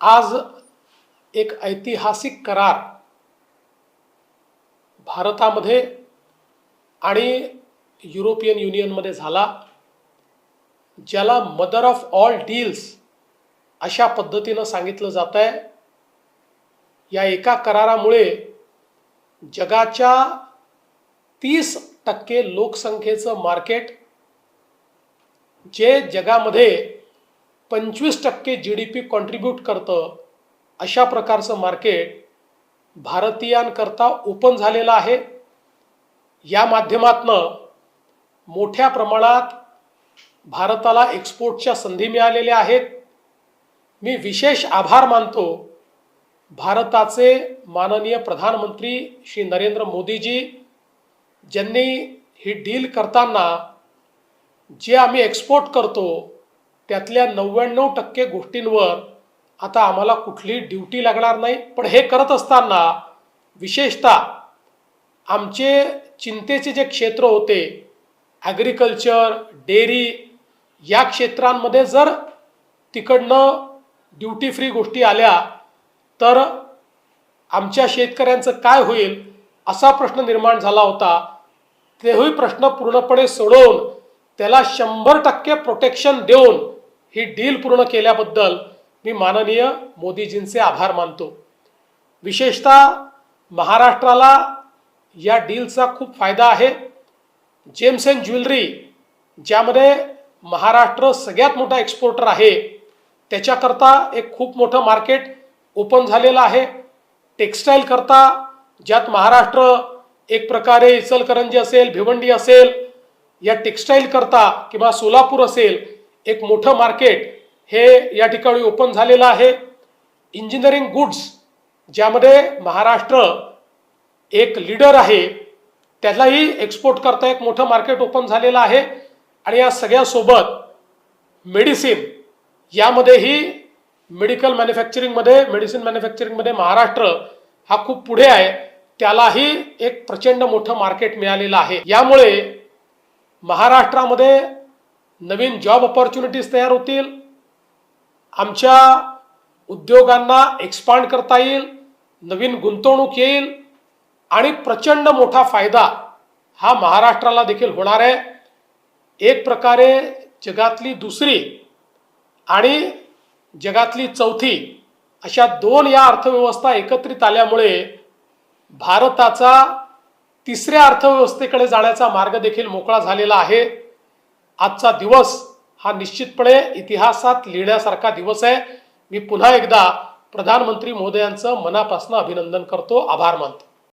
आज एक ऐतिहासिक करार भारतामध्ये आणि युरोपियन युनियनमध्ये झाला, ज्याला मदर ऑफ ऑल डील्स अशा पद्धतीनं सांगितलं जात आहे। या एका करारामुळे जगाच्या 30% लोकसंख्येचं मार्केट, जे जगामध्ये 25% GDP कॉन्ट्रीब्यूट करतं, अशा प्रकारचं मार्केट भारतीयांकरता ओपन झालेलं आहे। या माध्यमातनं मोठ्या प्रमाणात भारताला एक्सपोर्टच्या संधी मिळालेल्या आहेत। मी विशेष आभार मानतो भारताचे माननीय प्रधानमंत्री श्री नरेंद्र मोदीजी, ज्यांनी ही डील करताना जे आम्ही एक्सपोर्ट करतो त्यातल्या 99% गोष्टींवर आता आम्हाला कुठली ड्युटी लागणार नाही। पण हे करत असताना विशेषतः आमचे चिंतेचे जे क्षेत्र होते, ॲग्रिकल्चर, डेअरी, या क्षेत्रांमध्ये जर तिकडनं ड्युटी फ्री गोष्टी आल्या तर आमच्या शेतकऱ्यांचं काय होईल असा प्रश्न निर्माण झाला होता। तेही प्रश्न पूर्णपणे सोडवून त्याला 100% प्रोटेक्शन देऊन ही डील पूर्ण केल्याबद्दल मी माननीय मोदीजींचे आभार मानतो। विशेषतः महाराष्ट्राला या डीलचा खूप फायदा आहे। जेम्स अँड ज्वेलरी, ज्यामध्ये महाराष्ट्र सगळ्यात मोठा एक्सपोर्टर आहे, त्याच्याकरता एक खूप मोठं मार्केट ओपन झालेलं आहे। टेक्स्टाईल करता, ज्यात महाराष्ट्र एक प्रकारे इचलकरंजी असेल, भिवंडी असेल, या टेक्स्टाईल करता किंवा सोलापूर असेल, एक मोठं मार्केट हे या ठिकाणी ओपन झालेलं आहे। इंजिनिअरिंग गुड्स, ज्यामध्ये महाराष्ट्र एक लीडर आहे, त्यालाही एक्सपोर्ट करता एक मोठं मार्केट ओपन झालेलं आहे। आणि या सगळ्यासोबत मेडिसिन, यामध्येही मेडिकल मॅन्युफॅक्चरिंगमध्ये, मेडिसिन मॅन्युफॅक्चरिंगमध्ये महाराष्ट्र हा खूप पुढे आहे, त्यालाही एक प्रचंड मोठं मार्केट मिळालेलं आहे। यामुळे महाराष्ट्रामध्ये नवीन जॉब अपॉर्च्युनिटीज तयार होतील, आमच्या उद्योगांना एक्सपांड करता येईल, नवीन गुंतवणूक येईल आणि प्रचंड मोठा फायदा हा महाराष्ट्राला देखील होणार आहे। एक प्रकारे जगातली दुसरी आणि जगातली चौथी अशा 2 या अर्थव्यवस्था एकत्रित आल्यामुळे भारताचा तिसऱ्या अर्थव्यवस्थेकडे जाण्याचा मार्ग देखील मोकळा झालेला आहे। आजचा दिवस हा निश्चितपणे इतिहासात लिहिण्यासारखा दिवस आहे। मी पुन्हा एकदा प्रधानमंत्री महोदयांचं मनापासून अभिनंदन करतो, आभार मानतो।